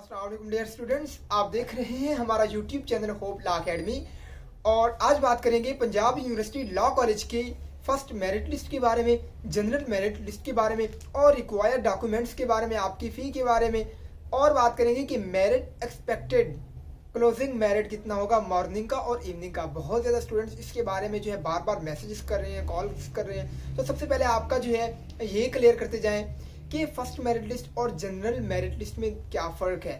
अस्सलाम वालेकुम dear students, आप देख रहे हैं हमारा YouTube channel hope law academy. और आज बात करेंगे पंजाब यूनिवर्सिटी लॉ कॉलेज की फर्स्ट मेरिट लिस्ट के बारे में, जनरल मेरिट लिस्ट के बारे में और रिक्वायर्ड डॉक्यूमेंट्स के बारे में, आपकी फ़ी के बारे में। और बात करेंगे कि मेरिट एक्सपेक्टेड क्लोजिंग मेरिट कितना होगा मॉर्निंग का और इवनिंग का। बहुत ज़्यादा स्टूडेंट्स इसके बारे में जो है बार बार मैसेजेस कर रहे हैं, कॉल कर रहे हैं। तो सबसे पहले आपका जो है ये क्लियर करते जाएं कि फर्स्ट मेरिट लिस्ट और जनरल मेरिट लिस्ट में क्या फ़र्क है,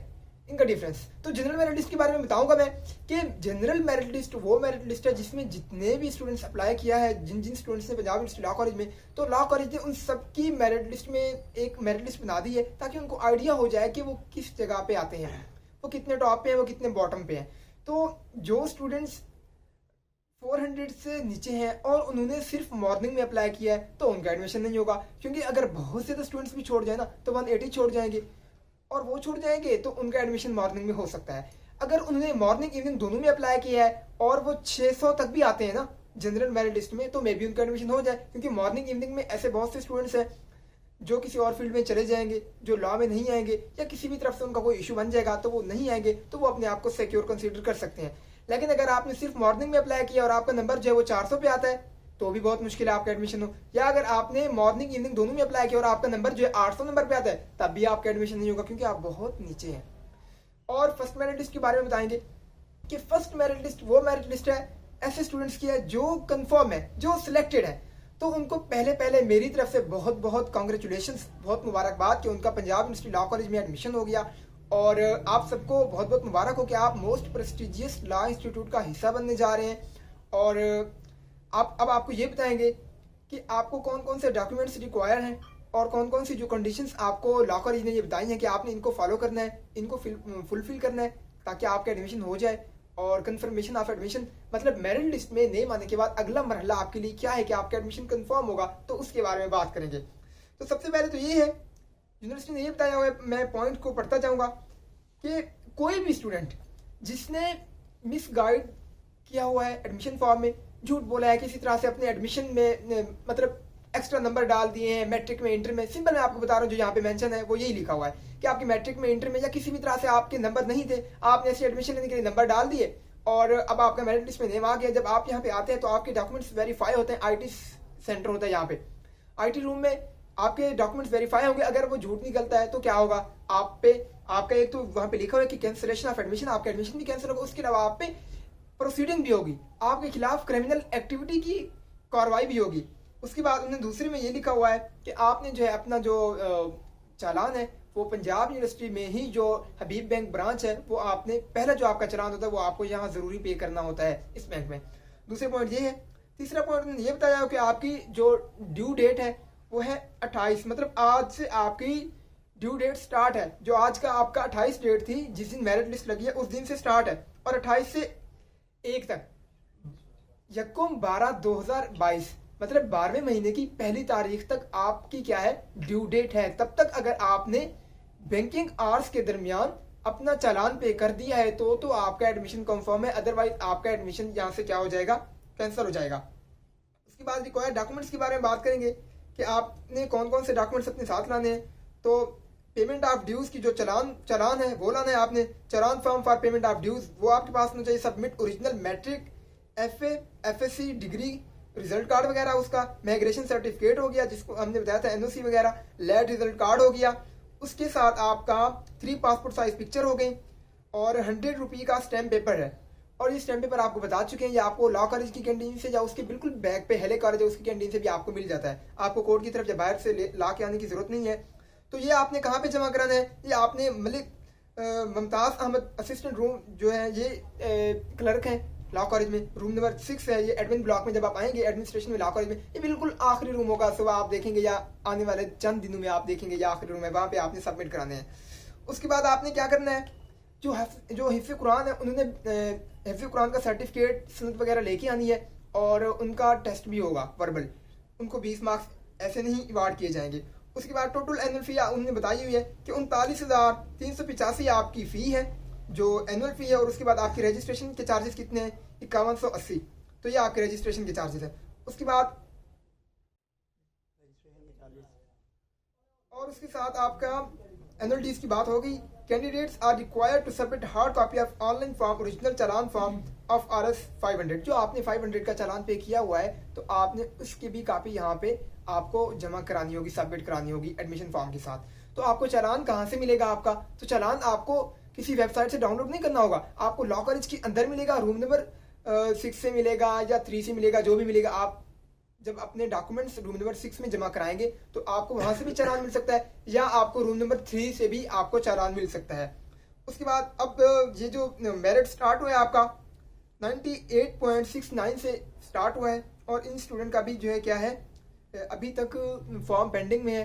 इनका डिफरेंस। तो जनरल मेरिट लिस्ट के बारे में बताऊंगा मैं कि जनरल मेरिट लिस्ट वो मेरिट लिस्ट है जिसमें जितने भी स्टूडेंट्स अप्लाई किया है, जिन जिन स्टूडेंट्स ने पंजाब यूनिवर्सिटी लॉ कॉलेज में, तो लॉ कॉलेज ने उन सबकी मेरिट लिस्ट में एक मेरिट लिस्ट बना दी है ताकि उनको आइडिया हो जाए कि वो किस जगह पे आते हैं, वो कितने टॉप पे हैं, वो कितने बॉटम पे हैं। तो जो स्टूडेंट्स 400 से नीचे हैं और उन्होंने सिर्फ मॉर्निंग में अप्लाई किया है तो उनका एडमिशन नहीं होगा, क्योंकि अगर बहुत से स्टूडेंट्स भी छोड़ जाए ना तो 180 छोड़ जाएंगे और वो छोड़ जाएंगे तो उनका एडमिशन मॉर्निंग में हो सकता है। अगर उन्होंने मॉर्निंग इवनिंग दोनों में अप्लाई किया है और वो 600 तक भी आते हैं ना जनरल मेरिट लिस्ट में, तो मे भी उनका एडमिशन हो जाए, क्योंकि मॉर्निंग इवनिंग में ऐसे बहुत से स्टूडेंट्स हैं जो किसी और फील्ड में चले जाएंगे, जो लॉ में नहीं आएंगे, या किसी भी तरफ से उनका कोई इशू बन जाएगा तो वो नहीं आएंगे, तो वो अपने आप को सिक्योर कंसीडर कर सकते हैं। लेकिन अगर आपने सिर्फ मॉर्निंग में अप्लाई किया और आपका नंबर जो है वो 400 पे आता है तो भी बहुत मुश्किल है आपका एडमिशन हो। या अगर आपने मॉर्निंग इवनिंग दोनों में अप्लाई किया और आपका नंबर जो है 800 नंबर पे आता है तब भी आपका एडमिशन नहीं होगा, क्योंकि आप बहुत नीचे हैं। और फर्स्ट मेरिट लिस्ट के बारे में बताएंगे कि फर्स्ट मेरिट लिस्ट वो मेरिट लिस्ट है ऐसे स्टूडेंट्स की है जो कंफर्म है, जो सिलेक्टेड है। तो उनको पहले पहले मेरी तरफ से बहुत बहुत कॉन्ग्रेचुलेशंस, बहुत मुबारकबाद कि उनका पंजाब यूनिवर्सिटी लॉ कॉलेज में एडमिशन हो गया। और आप सबको बहुत बहुत मुबारक हो कि आप मोस्ट प्रेस्टिजियस लॉ इंस्टीट्यूट का हिस्सा बनने जा रहे हैं। और आप अब आपको ये बताएंगे कि आपको कौन कौन से डॉक्यूमेंट्स रिक्वायर हैं और कौन कौन सी जो कंडीशंस आपको लॉ कॉलेज ने ये बताई हैं कि आपने इनको फॉलो करना है, इनको फुलफिल करना है ताकि आपका एडमिशन हो जाए। और कंफर्मेशन ऑफ एडमिशन मतलब मेरिट लिस्ट में नेम आने के बाद अगला मरहला आपके लिए क्या है कि आपका एडमिशन कंफर्म होगा, तो उसके बारे में बात करेंगे। तो सबसे पहले तो ये है, यूनिवर्सिटी ने ये बताया हुआ है, मैं पॉइंट को पढ़ता जाऊंगा कि कोई भी स्टूडेंट जिसने मिस गाइड किया हुआ है एडमिशन फॉर्म में, झूठ बोला है किसी तरह से अपने एडमिशन में मतलब एक्स्ट्रा नंबर डाल दिए हैं मैट्रिक में, इंटर में, सिंपल मैं आपको बता रहा हूँ जो यहाँ पे मेंशन है वो यही लिखा हुआ है कि आपके मैट्रिक में, इंटर में या किसी भी तरह से आपके नंबर नहीं थे, आपने ऐसे एडमिशन लेने के लिए नंबर डाल दिए और अब आपका मेरिट लिस्ट में नेम आ गया। जब आप यहाँ पे आते हैं तो आपके डॉक्यूमेंट्स वेरीफाई होते हैं, IT सेंटर होता है यहाँ पे, IT रूम में आपके डॉक्यूमेंट्स वेरीफाई होंगे। अगर वो झूठ निकलता है तो क्या होगा, आप पे आपका एक तो वहाँ पे लिखा हुआ है कि कैंसिलेशन ऑफ एडमिशन, आपका एडमिशन भी कैंसिल होगा, उसके अलावा आप पे प्रोसीडिंग भी होगी, आपके खिलाफ क्रिमिनल एक्टिविटी की कार्रवाई भी होगी। उसके बाद उन्होंने दूसरे में ये लिखा हुआ है कि आपने जो है अपना जो चालान है वो पंजाब यूनिवर्सिटी में ही जो हबीब बैंक ब्रांच है वो आपने पहला जो आपका चालान होता है वो आपको यहाँ ज़रूरी पे करना होता है इस बैंक में। दूसरे पॉइंट ये है। तीसरा पॉइंट उन्होंने ये बताया कि आपकी जो ड्यू डेट है वो है 28, मतलब आज से आपकी ड्यू डेट स्टार्ट है। जो आज का आपका 28 डेट थी जिस दिन मेरिट लिस्ट लगी है उस दिन से स्टार्ट है और 28 से 1 तक 1/12/2022 मतलब 12वें महीने की पहली तारीख तक आपकी क्या है, ड्यू डेट है। तब तक अगर आपने बैंकिंग आवर्स के दरमियान अपना चालान पे कर दिया है तो आपका एडमिशन कंफर्म है, अदरवाइज आपका एडमिशन यहाँ से क्या हो जाएगा, कैंसिल हो जाएगा। उसके बाद रिक्वायर्ड डॉक्यूमेंट्स के बारे में बात करेंगे कि आपने कौन कौन से डॉक्यूमेंट्स अपने साथ लाने हैं। तो पेमेंट ऑफ ड्यूज की जो चालान है वो लाना है आपने, challan form for payment of dues वो आपके पास होना चाहिए। Submit original matric, FA FSC degree, result card वगैरह, उसका माइग्रेशन सर्टिफिकेट हो गया जिसको हमने बताया था, NOC वगैरह, लेट रिजल्ट कार्ड हो गया। उसके साथ आपका 3 पासपोर्ट साइज पिक्चर हो गई और 100 रुपये का स्टैम्प पेपर है। और ये स्टैम्प पेपर आपको बता चुके हैं, ये आपको लॉ कॉलेज की कैंटीन से या उसके बिल्कुल बैक पे हेले कॉलेज है उसकी कैंटीन से भी आपको मिल जाता है। आपको कोर्ट की तरफ जब बाहर से ला के आने की जरूरत नहीं है। तो ये आपने कहाँ पे जमा कराना है, ये आपने मलिक मुमताज़ अहमद असिस्टेंट रूम जो है ये क्लर्क हैं लॉ कॉलेज में, रूम नंबर 6 है, ये एडमिन ब्लॉक में जब आप आएंगे एडमिनिस्ट्रेशन में लॉ कॉलेज में, ये बिल्कुल आखिरी रूम होगा। सुबह आप देखेंगे या आने वाले चंद दिनों में आप देखेंगे ये आखिरी रूम है, वहाँ पे आपने सबमिट कराने हैं। उसके बाद आपने क्या करना है, जो हिफ्ज़ कुरान है उन्होंने हिफ्ज़ कुरान का सर्टिफिकेट सनद वगैरह लेके आनी है और उनका टेस्ट भी होगा वर्बल, उनको 20 मार्क्स ऐसे नहीं अवार्ड किए जाएंगे। उसके बाद टोटल एनुअल फी उन्होंने बताई हुई है कि 39,385 आपकी फ़ी है जो एनुअल फी है। और उसके बाद आपके रजिस्ट्रेशन के चार्जेस कितने हैं, 5180, तो ये आपके रजिस्ट्रेशन के चार्जेस हैं। उसके बाद और उसके साथ आपका एनुअल फीस की बात होगी। Candidates are required to submit hard copy of online form original challan form of RS 500। जो आपने 500 का चालान पे किया हुआ है तो आपने उसकी भी कॉपी यहाँ पे आपको जमा करानी होगी, सबमिट करानी होगी एडमिशन फॉर्म के साथ। तो आपको चालान कहाँ से मिलेगा आपका? तो चालान आपको किसी वेबसाइट से डाउनलोड नहीं करना होगा, आपको लॉ कॉलेज के अंदर मिलेगा, रूम नंबर 6 से मिलेगा या 3 से मिलेगा, जो भी मिलेगा। आप जब अपने डॉक्यूमेंट्स रूम नंबर 6 में जमा कराएंगे तो आपको वहां से भी चालान मिल सकता है, या आपको रूम नंबर 3 से भी आपको चालान मिल सकता है। उसके बाद अब ये जो मेरिट स्टार्ट हुआ है आपका 98.69 से स्टार्ट हुआ है, और इन स्टूडेंट का भी जो है क्या है, अभी तक फॉर्म पेंडिंग में है।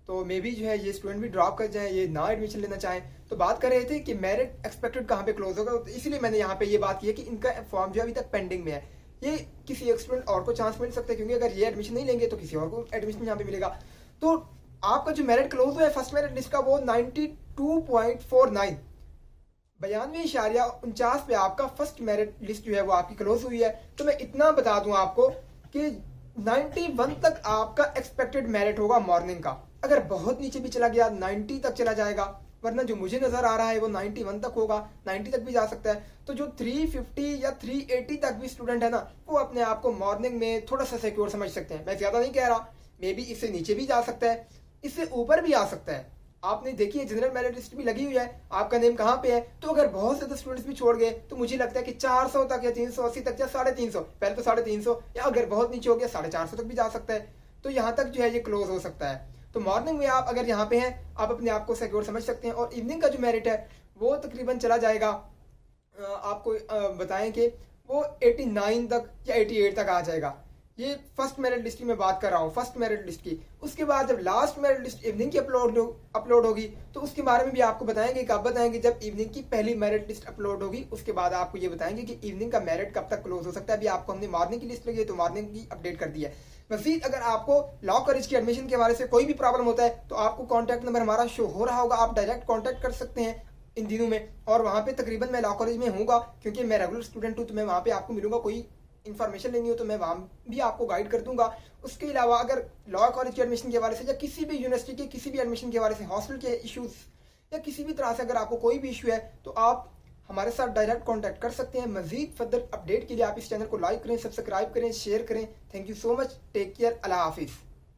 तो मे बी जो है ये स्टूडेंट भी ड्रॉप कर जाए, ये ना एडमिशन लेना चाहें। तो बात कर रहे थे कि मेरिट एक्सपेक्टेड कहाँ पे क्लोज होगा, तो इसीलिए मैंने यहाँ पे ये बात की है कि इनका फॉर्म जो अभी तक पेंडिंग में है, ये किसी एक स्टूडेंट और को चांस मिल सकता है, क्योंकि अगर ये एडमिशन नहीं लेंगे तो किसी और को एडमिशन यहाँ पे मिलेगा। तो आपका जो मेरिट क्लोज हुआ है फर्स्ट मेरिट लिस्ट का, वो 92.49 92.49 पे आपका फर्स्ट मेरिट लिस्ट जो है वो आपकी क्लोज हुई है। तो मैं इतना बता दूं आपको कि 91 तक आपका एक्सपेक्टेड मेरिट होगा मॉर्निंग का। अगर बहुत नीचे भी चला गया 90 तक चला जाएगा, वरना जो मुझे नजर आ रहा है वो 91 तक होगा, 90 तक भी जा सकता है। तो जो 350 या 380 तक भी स्टूडेंट है ना, वो अपने आप को मॉर्निंग में थोड़ा सा सिक्योर समझ सकते हैं। मैं ज्यादा नहीं कह रहा, मे बी इससे नीचे भी जा सकता है, इससे ऊपर भी आ सकता है। आपने देखिए जनरल मेरिट लिस्ट भी लगी हुई है, आपका नेम कहाँ पे है। तो अगर बहुत ज्यादा स्टूडेंट्स भी छोड़ गए तो मुझे लगता है कि 400 तक या 380 तक या 350, पहले तो 350, या अगर बहुत नीचे हो गया 450 तक भी जा सकता है। तो यहाँ तक जो है ये क्लोज हो सकता है। तो मॉर्निंग में आप अगर यहाँ पे हैं, आप अपने आप को सिक्योर समझ सकते हैं। और इवनिंग का जो मेरिट है वो तकरीबन चला जाएगा, आपको बताएं कि वो 89 तक या 88 तक आ जाएगा। ये फर्स्ट मेरिट लिस्ट की मैं बात कर रहा हूँ, फर्स्ट मेरिट लिस्ट की। उसके बाद जब लास्ट मेरिट लिस्ट इवनिंग की अपलोड होगी तो उसके बारे में भी आपको बताएंगे। कब बताएंगे? जब इवनिंग की पहली मेरिट लिस्ट अपलोड होगी, उसके बाद आपको ये बताएंगे कि इवनिंग का मेरिट कब तक क्लोज हो सकता है। अभी आपको हमने मॉर्निंग की लिस्ट लगी है तो मॉर्निंग की अपडेट कर दी है। मजीद अगर आपको लॉ कॉलेज की एडमिशन के हवाले से कोई भी प्रॉब्लम होता है तो आपको कॉन्टैक्ट नंबर हमारा शो हो रहा होगा, आप डायरेक्ट कॉन्टैक्ट कर सकते हैं इन दिनों में। और वहाँ पे तकरीबन मैं लॉ कॉलेज में हूँगा, क्योंकि मैं रेगुलर स्टूडेंट हूँ, तो मैं वहाँ पे आपको मिलूंगा। कोई इन्फॉर्मेशन लेनी हो तो मैं वहाँ भी आपको गाइड कर दूंगा। उसके अलावा अगर लॉ कॉलेज के एडमिशन के हवाले से या किसी भी यूनिवर्सिटी के किसी भी एडमिशन के हवाले से, हॉस्टल के इश्यूज या किसी भी तरह से अगर आपको कोई भी इशू है तो आप हमारे साथ डायरेक्ट कांटेक्ट कर सकते हैं। मजीद फर्दर अपडेट के लिए आप इस चैनल को लाइक करें, सब्सक्राइब करें, शेयर करें। Thank you so much, take care, अल्लाह हाफिज़।